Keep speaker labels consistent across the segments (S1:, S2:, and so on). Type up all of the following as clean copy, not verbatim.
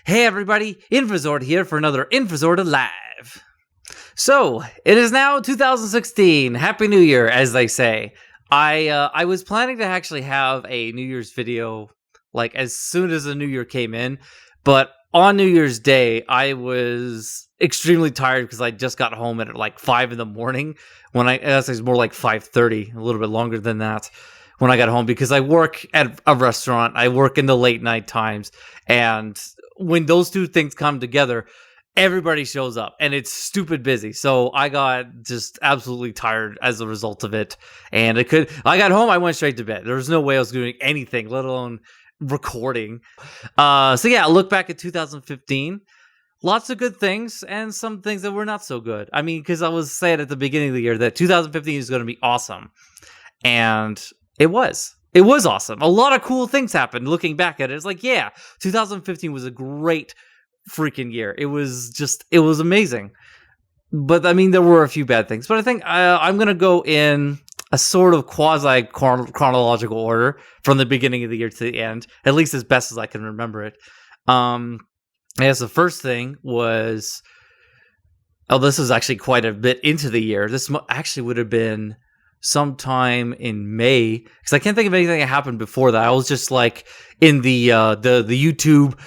S1: Hey everybody, Infesord here for another Infesord Alive. So, it is now 2016. Happy New Year, as they say. I was planning to actually have a New Year's video, like, as soon as the New Year came in, but on New Year's Day, I was extremely tired because I just got home at like 5 in the morning, when I guess it's more like 5:30, a little bit longer than that, when I got home, because I work at a restaurant, I work in the late night times, and when those two things come together, everybody shows up and it's stupid busy. So I got just absolutely tired as a result of it. And I got home, I went straight to bed. There was no way I was doing anything, let alone recording. So yeah, look back at 2015. Lots of good things and some things that were not so good. I mean, because I was saying at the beginning of the year that 2015 is going to be awesome. And it was. It was awesome. A lot of cool things happened. Looking back at it, it's like, yeah, 2015 was a great freaking year. It was amazing. But I mean, there were a few bad things. But I think I'm going to go in a sort of quasi-chronological order from the beginning of the year to the end, at least as best as I can remember it. I guess the first thing was, this was actually quite a bit into the year. This actually would have been sometime in May, because I can't think of anything that happened before that. I was just like in the YouTube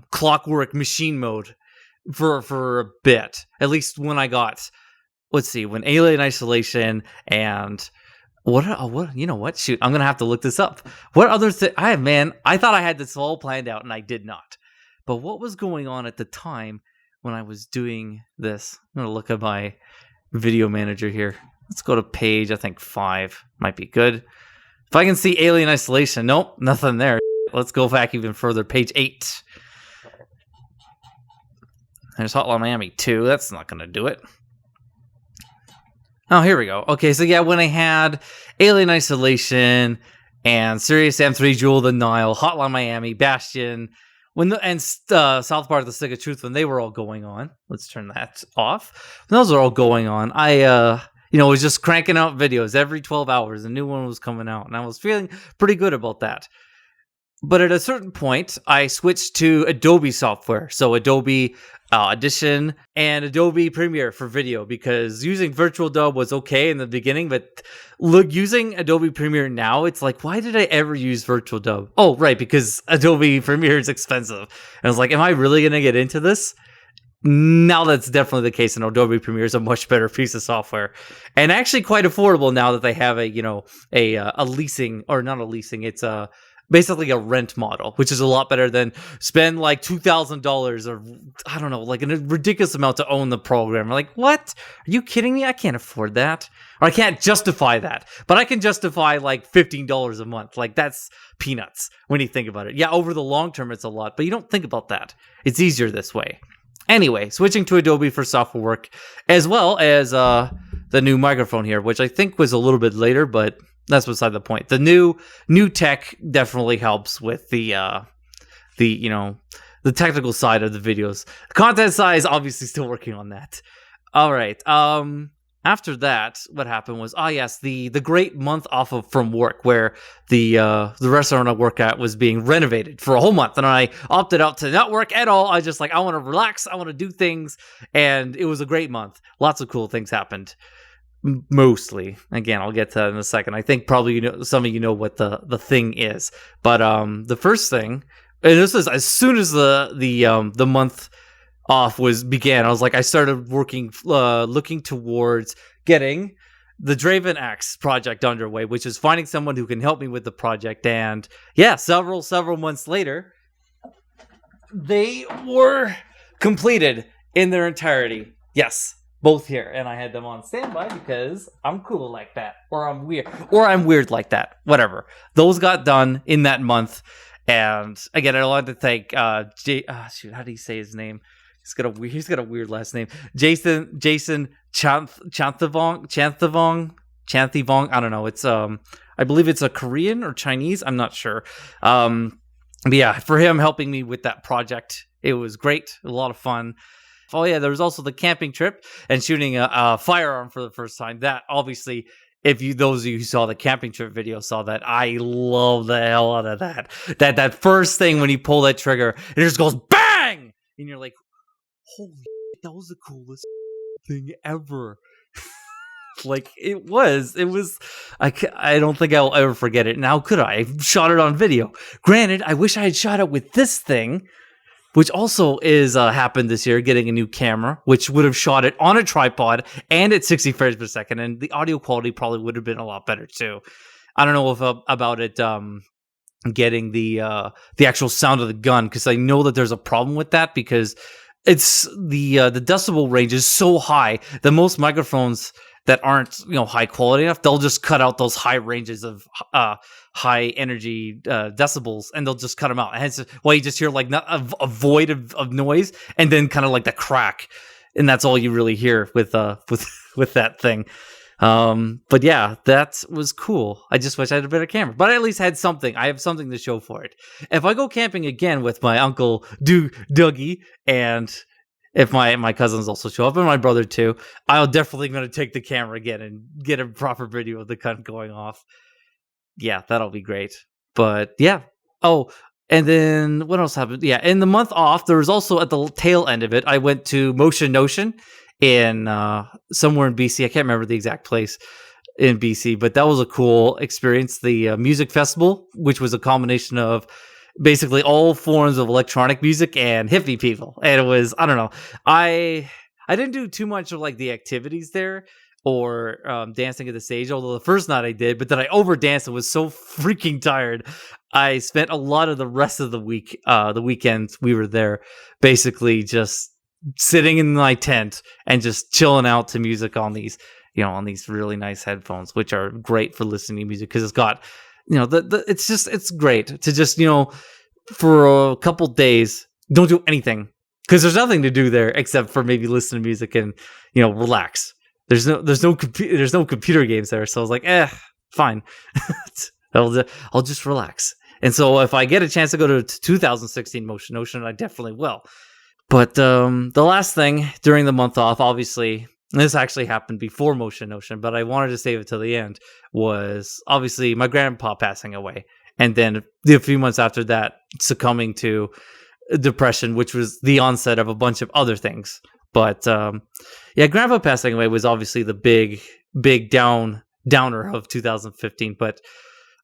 S1: clockwork machine mode for a bit. At least when I got, when Alien Isolation and what you know what? Shoot, I'm gonna have to look this up. What other thing? I thought I had this all planned out and I did not. But what was going on at the time when I was doing this? I'm gonna look at my video manager here. Let's go to page, I think 5 might be good. If I can see Alien Isolation, nope, nothing there. Let's go back even further, page 8. There's Hotline Miami 2, that's not going to do it. Oh, here we go. Okay, so yeah, when I had Alien Isolation and Sirius M3 Jewel of the Nile, Hotline Miami, Bastion, South Park: The Stick of Truth, when they were all going on. Let's turn that off. When those are all going on, I was just cranking out videos every 12 hours. A new one was coming out, and I was feeling pretty good about that. But at a certain point, I switched to Adobe software. So Adobe Audition and Adobe Premiere for video, because using Virtual Dub was okay in the beginning, but using Adobe Premiere now, it's like, why did I ever use Virtual Dub? Oh, right, because Adobe Premiere is expensive. And I was like, am I really going to get into this? Now that's definitely the case, and Adobe Premiere is a much better piece of software, and actually quite affordable now that they have a leasing, or not a leasing. It's basically a rent model, which is a lot better than spend like $2,000 or I don't know, like a ridiculous amount to own the program. I'm like, what? Are you kidding me? I can't afford that, or I can't justify that. But I can justify like $15 a month. Like, that's peanuts when you think about it. Yeah, over the long term, it's a lot, but you don't think about that. It's easier this way. Anyway, switching to Adobe for software work, as well as the new microphone here, which I think was a little bit later, but that's beside the point. The new tech definitely helps with the technical side of the videos. The content side is obviously still working on that. All right. After that, what happened was, the great month off from work, where the restaurant I work at was being renovated for a whole month, and I opted out to not work at all. I just I want to relax, I want to do things, and it was a great month. Lots of cool things happened. Mostly, again, I'll get to that in a second. I think probably some of you know what the thing is, but the first thing, and this is as soon as the month off began, I was like, I started working, looking towards getting the Draven X project underway, which is finding someone who can help me with the project. And yeah, several months later, they were completed in their entirety. Yes, both here, and I had them on standby because I'm cool like that, or I'm weird like that. Whatever. Those got done in that month, and again, I'd like to thank how do you say his name? He's got a weird last name. Jason Chanthivong. I don't know. It's I believe it's a Korean or Chinese. I'm not sure. But yeah, for him helping me with that project, it was great. A lot of fun. Oh yeah, there was also the camping trip and shooting a firearm for the first time. That obviously, those of you who saw the camping trip video saw that. I love the hell out of that. That first thing when you pull that trigger, it just goes bang. and you're like, holy shit, that was the coolest thing ever. Like, it was, I don't think I'll ever forget it. Now, could I? I shot it on video. Granted, I wish I had shot it with this thing, which also is happened this year, getting a new camera, which would have shot it on a tripod and at 60 frames per second, and the audio quality probably would have been a lot better too. I don't know if about it getting the actual sound of the gun, because I know that there's a problem with that, because it's the decibel range is so high that most microphones that aren't high quality enough, they'll just cut out those high ranges of high energy decibels, and they'll just cut them out. And hence why you just hear like not a void of noise, and then kind of like the crack, and that's all you really hear with that thing. But yeah, that was cool. I just wish I had a better camera, but I at least had something. I have something to show for it. If I go camping again with my uncle Dougie, and if my cousins also show up, and my brother too, I'll definitely going to take the camera again and get a proper video of the gun going off. Yeah, that'll be great. But yeah. Oh, and then what else happened? Yeah, in the month off, there was also at the tail end of it, I went to Motion Notion in somewhere in BC. I can't remember the exact place in BC, but that was a cool experience. The music festival, which was a combination of basically all forms of electronic music and hippie people. And it was, I don't know, I didn't do too much of like the activities there or dancing at the stage, although the first night I did, but then I over danced and was so freaking tired. I spent a lot of the rest of the week, the weekends we were there, basically just sitting in my tent and just chilling out to music on these, on these really nice headphones, which are great for listening to music, because it's got, it's great to just, for a couple days, don't do anything, because there's nothing to do there except for maybe listen to music and, relax. There's no computer games there. So I was like, fine. I'll just relax. And so if I get a chance to go to 2016 Motion Notion, I definitely will. But the last thing during the month off, obviously, and this actually happened before Motion Notion, but I wanted to save it till the end, was obviously my grandpa passing away. And then a few months after that, succumbing to depression, which was the onset of a bunch of other things. But yeah, grandpa passing away was obviously the big downer of 2015. But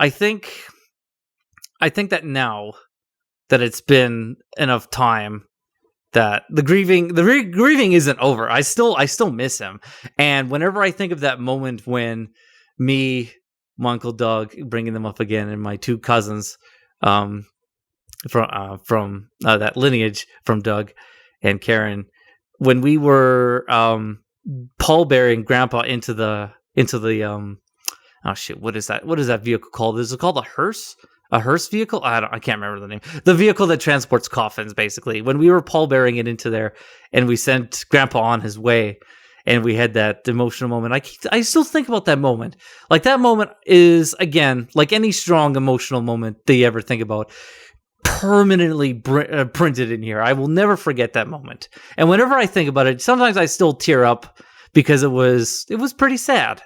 S1: I think that now that it's been enough time, that the grieving isn't over. I still miss him. And whenever I think of that moment when me, my Uncle Doug, bringing them up again, and my two cousins from that lineage from Doug and Karen, when we were pallbearing Grandpa into the oh shit, what is that vehicle called? Is it called a hearse? A hearse vehicle? I can't remember the name. The vehicle that transports coffins, basically. When we were pallbearing it into there, and we sent Grandpa on his way, and we had that emotional moment. I still think about that moment. Like, that moment is, again, like any strong emotional moment that you ever think about, permanently printed in here. I will never forget that moment. And whenever I think about it, sometimes I still tear up, because it was pretty sad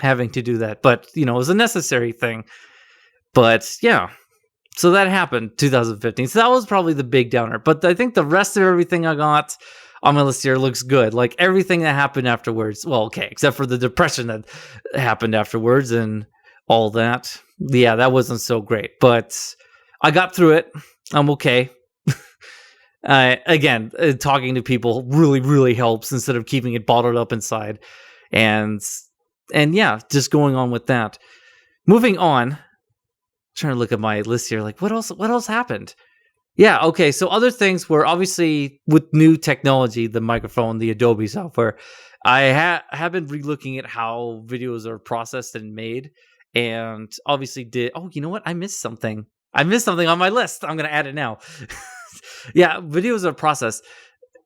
S1: having to do that. But, it was a necessary thing. But yeah, so that happened 2015. So that was probably the big downer. But I think the rest of everything I got on my list here looks good. Like, everything that happened afterwards. Well, okay, except for the depression that happened afterwards and all that. Yeah, that wasn't so great. But I got through it. I'm okay. Again, talking to people really, really helps instead of keeping it bottled up inside. And yeah, just going on with that. Moving on. Trying to look at my list here, like what else happened? Yeah, okay, so other things were obviously with new technology, the microphone, the Adobe software. I have been relooking at how videos are processed and made, and obviously you know what? I missed something on my list. I'm going to add it now. Yeah, videos are processed.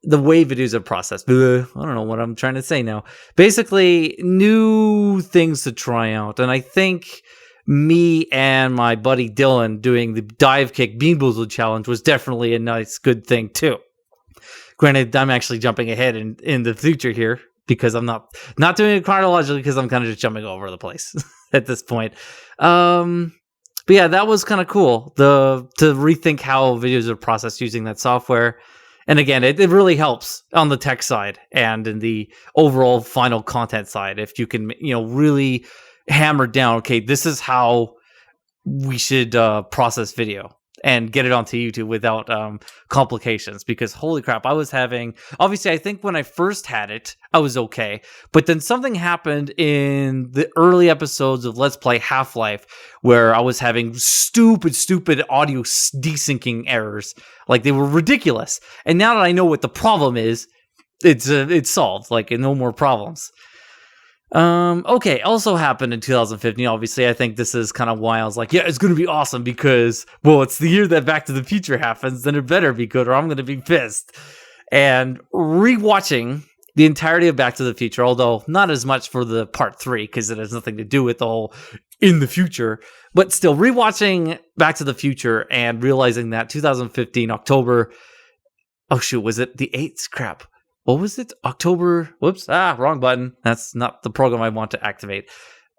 S1: The way videos are processed. I don't know what I'm trying to say now. Basically, new things to try out, and I think me and my buddy Dylan doing the dive kick bean boozled challenge was definitely a nice, good thing too. Granted, I'm actually jumping ahead in the future here, because I'm not doing it chronologically, because I'm kind of just jumping all over the place at this point. But yeah, that was kind of cool. To rethink how videos are processed using that software. And again, it really helps on the tech side and in the overall final content side. If you can, really hammer down, okay, this is how we should process video and get it onto YouTube without complications. Because holy crap, I was having, obviously, I think when I first had it, I was okay. But then something happened in the early episodes of Let's Play Half-Life where I was having stupid audio desyncing errors. Like, they were ridiculous. And now that I know what the problem is, it's solved. Like, no more problems. Okay, also happened in 2015, obviously. I think this is kind of why I was like, yeah, it's going to be awesome because, well, it's the year that Back to the Future happens, then it better be good or I'm going to be pissed. And rewatching the entirety of Back to the Future, although not as much for the part 3 because it has nothing to do with the whole in the future, but still rewatching Back to the Future and realizing that 2015 October, oh shoot, was it the 8th? Crap. What was it? October. Whoops. Wrong button. That's not the program I want to activate.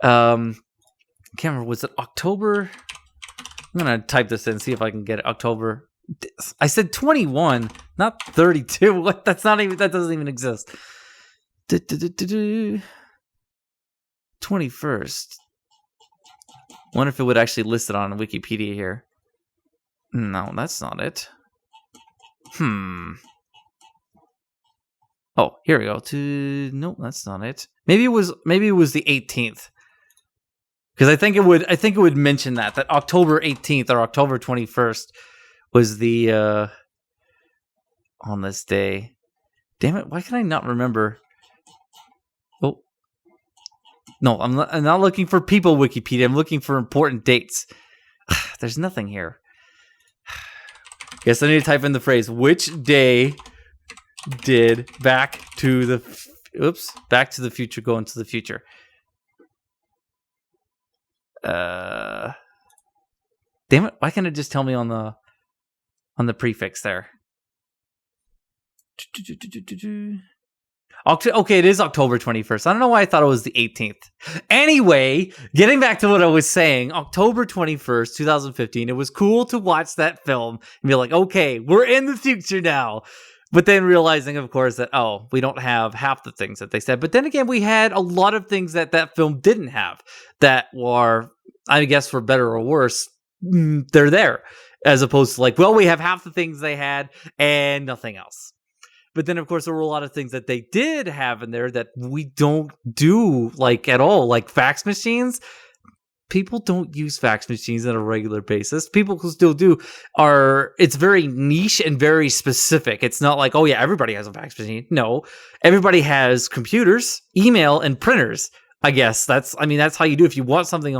S1: Can't remember. Was it October? I'm going to type this in, see if I can get it. October. I said 21, not 32. What? That doesn't even exist. 21st. Wonder if it would actually list it on Wikipedia here. No, that's not it. Oh, here we go. No, that's not it. Maybe it was the 18th. Because I think it would mention that October 18th or October 21st was the on this day. Damn it, why can I not remember? Oh. No, I'm not looking for people Wikipedia. I'm looking for important dates. There's nothing here. Guess I need to type in the phrase, which day did Back to the Future go into the future? Damn it! Why can't it just tell me on the prefix there? Okay, it is October 21st. I don't know why I thought it was the 18th. Anyway, getting back to what I was saying, October 21st, 2015. It was cool to watch that film and be like, okay, we're in the future now. But then realizing, of course, that, we don't have half the things that they said. But then again, we had a lot of things that film didn't have that were, I guess, for better or worse, they're there. As opposed to like, well, we have half the things they had and nothing else. But then, of course, there were a lot of things that they did have in there that we don't do like at all, like fax machines. People don't use fax machines on a regular basis. People who still do it's very niche and very specific. It's not like, oh yeah, everybody has a fax machine. No, everybody has computers, email, and printers. I guess that's how you do. If you want something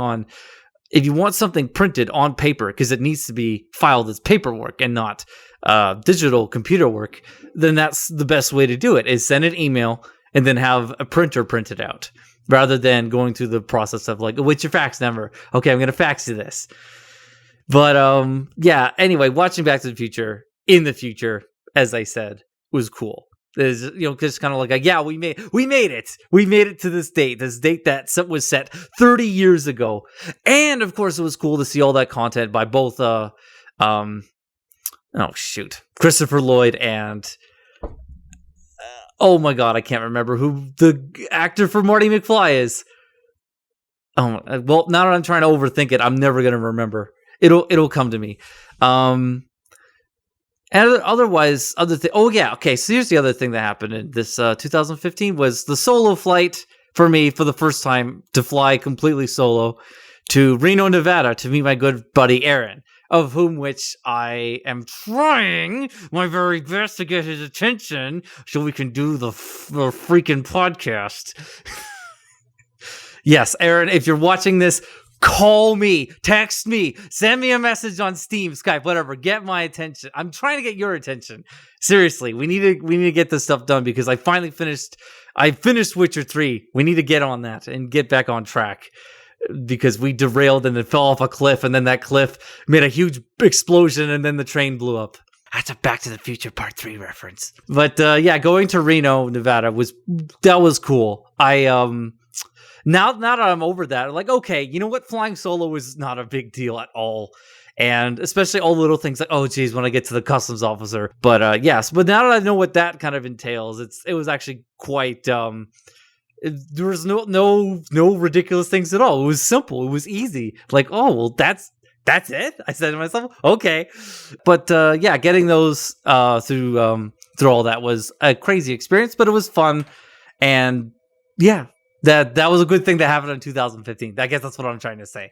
S1: printed on paper, because it needs to be filed as paperwork and not digital computer work, then that's the best way to do it, is send an email and then have a printer print it out. Rather than going through the process of like, what's your fax number? Okay, I'm going to fax you this. But yeah, anyway, watching Back to the Future in the future, as I said, was cool. Is just kind of like, yeah, we made it. We made it to this date that was set 30 years ago. And of course, it was cool to see all that content by both Christopher Lloyd and oh my god, I can't remember who the actor for Marty McFly is. Oh, well, now that I'm trying to overthink it, I'm never going to remember. It'll come to me. And otherwise, oh yeah, okay, so here's the other thing that happened in this 2015 was the solo flight for me for the first time to fly completely solo to Reno, Nevada to meet my good buddy Aaron, of which I am trying my very best to get his attention so we can do the freaking podcast. Yes, Aaron, if you're watching this, call me, text me, send me a message on Steam, Skype, whatever. Get my attention. I'm trying to get your attention. Seriously, we need to get this stuff done because I finished Witcher 3. We need to get on that and get back on track. Because we derailed and it fell off a cliff, and then that cliff made a huge explosion, and then the train blew up. That's a Back to the Future Part 3 reference. But yeah, going to Reno, Nevada was cool. Now that I'm over that, I'm like, okay, you know what? Flying solo is not a big deal at all. And especially all the little things like, oh, geez, when I get to the customs officer. But yes, but now that I know what that kind of entails, it was actually quite. There was no ridiculous things at all. It was simple. It was easy. Like, oh, well, that's it. I said to myself, okay. But yeah, getting those through all that was a crazy experience, but it was fun. And yeah, that was a good thing that happened in 2015. I guess that's what I'm trying to say.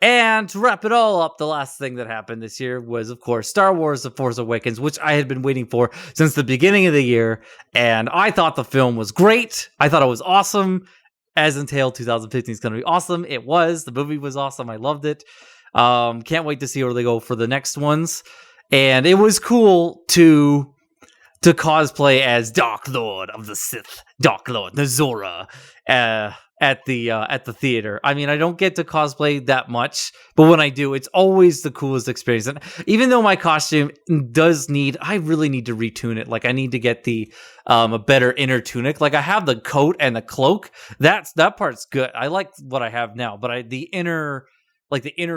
S1: And to wrap it all up, the last thing that happened this year was, of course, Star Wars: The Force Awakens, which I had been waiting for since the beginning of the year. And I thought the film was great. I thought it was awesome. As entailed, 2015 is going to be awesome. It was. The movie was awesome. I loved it. Can't wait to see where they go for the next ones. And it was cool to cosplay as Dark Lord of the Sith, Dark Lord Nazora, at the theater. I mean, I don't get to cosplay that much, but when I do, it's always the coolest experience. And even though my costume I really need to retune it. Like, I need to get a better inner tunic. Like, I have the coat and the cloak. That part's good. I like what I have now, but the inner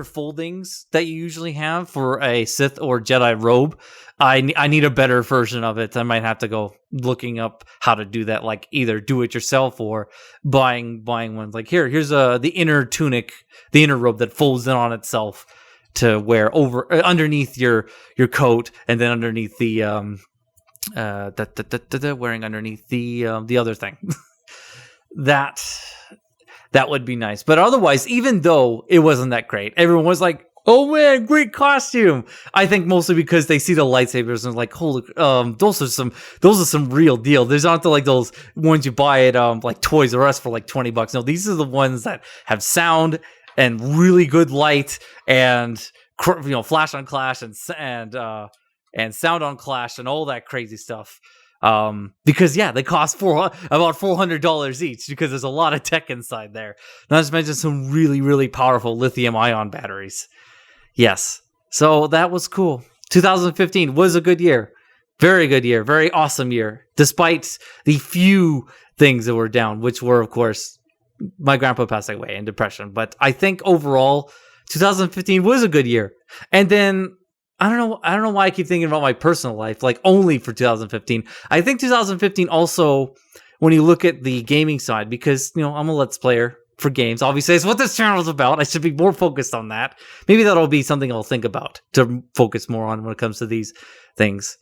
S1: foldings that you usually have for a Sith or Jedi robe, I need a better version of it. I might have to go looking up how to do that, like either do it yourself or buying ones. Like here's the inner tunic, the inner robe that folds in on itself to wear over underneath your coat, and then underneath the wearing underneath the other thing. That would be nice. But otherwise, even though it wasn't that great, everyone was like, oh man, great costume. I think mostly because they see the lightsabers and like, holy, those are some real deal. There's not like those ones you buy at like Toys R Us for like $20. No, these are the ones that have sound and really good light and flash on clash and sound on clash and all that crazy stuff. Because they cost about $400 each because there's a lot of tech inside there. Not to mention some really, really powerful lithium-ion batteries. Yes, so that was cool. 2015 was a good year, very good year, very awesome year, despite the few things that were down, which were, of course, my grandpa passing away and depression. But I think overall, 2015 was a good year. And then I don't know why I keep thinking about my personal life, like only for 2015. I think 2015 also, when you look at the gaming side, because, I'm a Let's Player for games. Obviously, it's what this channel is about. I should be more focused on that. Maybe that'll be something I'll think about to focus more on when it comes to these things.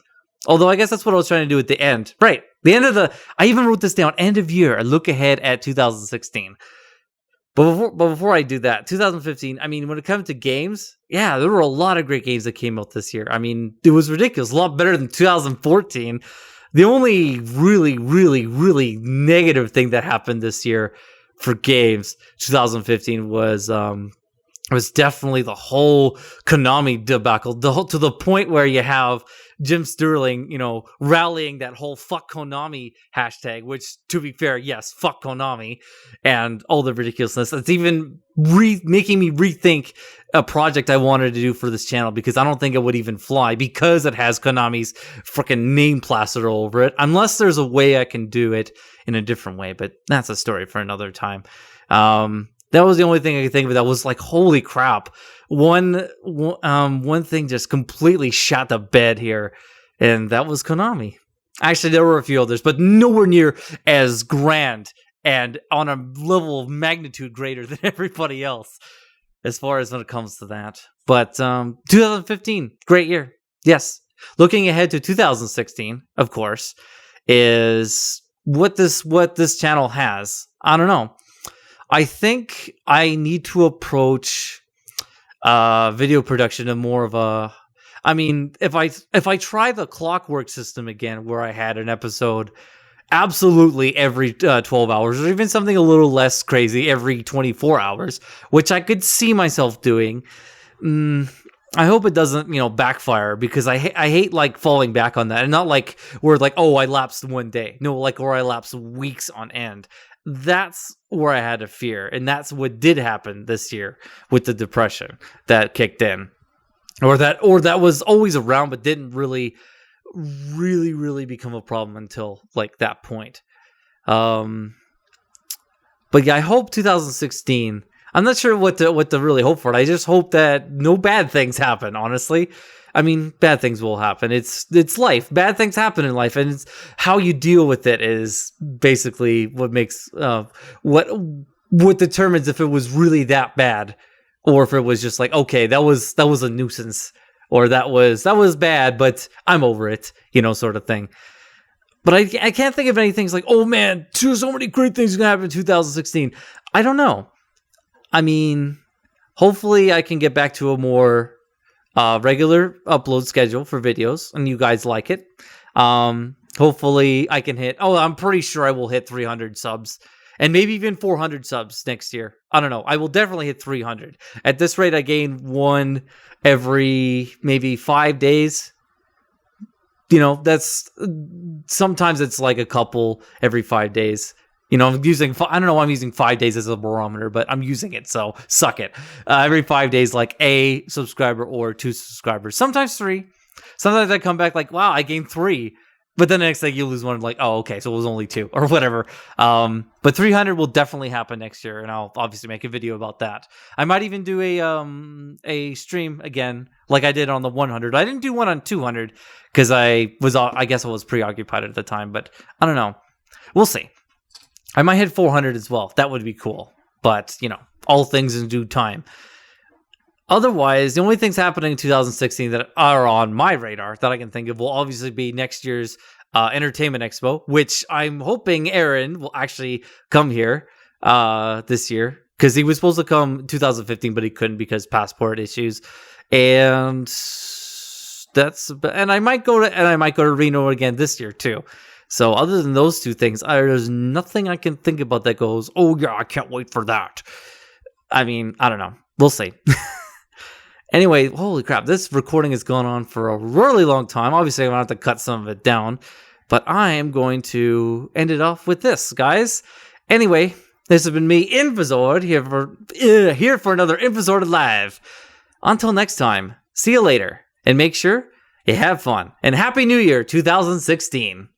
S1: Although I guess that's what I was trying to do at the end. Right. I even wrote this down, end of year, a look ahead at 2016. But before I do that, 2015, I mean, when it comes to games, there were a lot of great games that came out this year. I mean, it was ridiculous. A lot better than 2014. The only really, really, really negative thing that happened this year for games, 2015, was definitely the whole Konami debacle, to the point where you have Jim Sterling, rallying that whole fuck Konami hashtag, which, to be fair, yes, fuck Konami, and all the ridiculousness. It's even making me rethink a project I wanted to do for this channel, because I don't think it would even fly, because it has Konami's freaking name plastered all over it, unless there's a way I can do it in a different way, but that's a story for another time. That was the only thing I could think of that was like, holy crap. One thing just completely shot the bed here, and that was Konami. Actually, there were a few others, but nowhere near as grand and on a level of magnitude greater than everybody else, as far as when it comes to that. But 2015, great year. Yes. Looking ahead to 2016, of course, is what this channel has. I don't know. I think I need to approach video production in more of a... I mean, if I try the clockwork system again, where I had an episode absolutely every 12 hours, or even something a little less crazy every 24 hours, which I could see myself doing, I hope it doesn't, backfire, because I hate like falling back on that, and not like where like, oh, I lapsed one day. No, like where I lapsed weeks on end. That's where I had to fear, and that's what did happen this year with the depression that kicked in, or that was always around but didn't really become a problem until like that point. But yeah, I hope 2016. I'm not sure what to really hope for. I just hope that no bad things happen. Honestly, I mean, bad things will happen. It's life. Bad things happen in life, and it's how you deal with it is basically what makes what determines if it was really that bad, or if it was just like, okay, that was a nuisance, or that was bad, but I'm over it, sort of thing. But I can't think of anything like, oh man, so many great things are gonna happen in 2016. I don't know. I mean, hopefully I can get back to a more regular upload schedule for videos, and you guys like it. Hopefully I can hit. Oh, I'm pretty sure I will hit 300 subs, and maybe even 400 subs next year. I don't know. I will definitely hit 300. At this rate, I gain one every maybe 5 days. That's sometimes it's like a couple every 5 days. I'm using, I don't know why I'm using 5 days as a barometer, but I'm using it, so suck it. Every 5 days, like a subscriber or 2 subscribers. Sometimes 3. Sometimes I come back like, wow, I gained 3. But then the next thing you lose one, like, oh, okay, so it was only 2 or whatever. But 300 will definitely happen next year, and I'll obviously make a video about that. I might even do a stream again, like I did on the 100. I didn't do one on 200 because I guess I was preoccupied at the time. But I don't know. We'll see. I might hit 400 as well. That would be cool. But all things in due time. Otherwise, the only things happening in 2016 that are on my radar that I can think of will obviously be next year's Entertainment Expo, which I'm hoping Aaron will actually come here this year, because he was supposed to come 2015, but he couldn't because passport issues. And I might go to Reno again this year too. So other than those 2 things, there's nothing I can think about that goes, oh yeah, I can't wait for that. I mean, I don't know. We'll see. Anyway, holy crap, this recording has gone on for a really long time. Obviously, I'm going to have to cut some of it down, but I am going to end it off with this, guys. Anyway, this has been me, Infesord, here for another Infesord Live. Until next time, see you later, and make sure you have fun. And Happy New Year, 2016.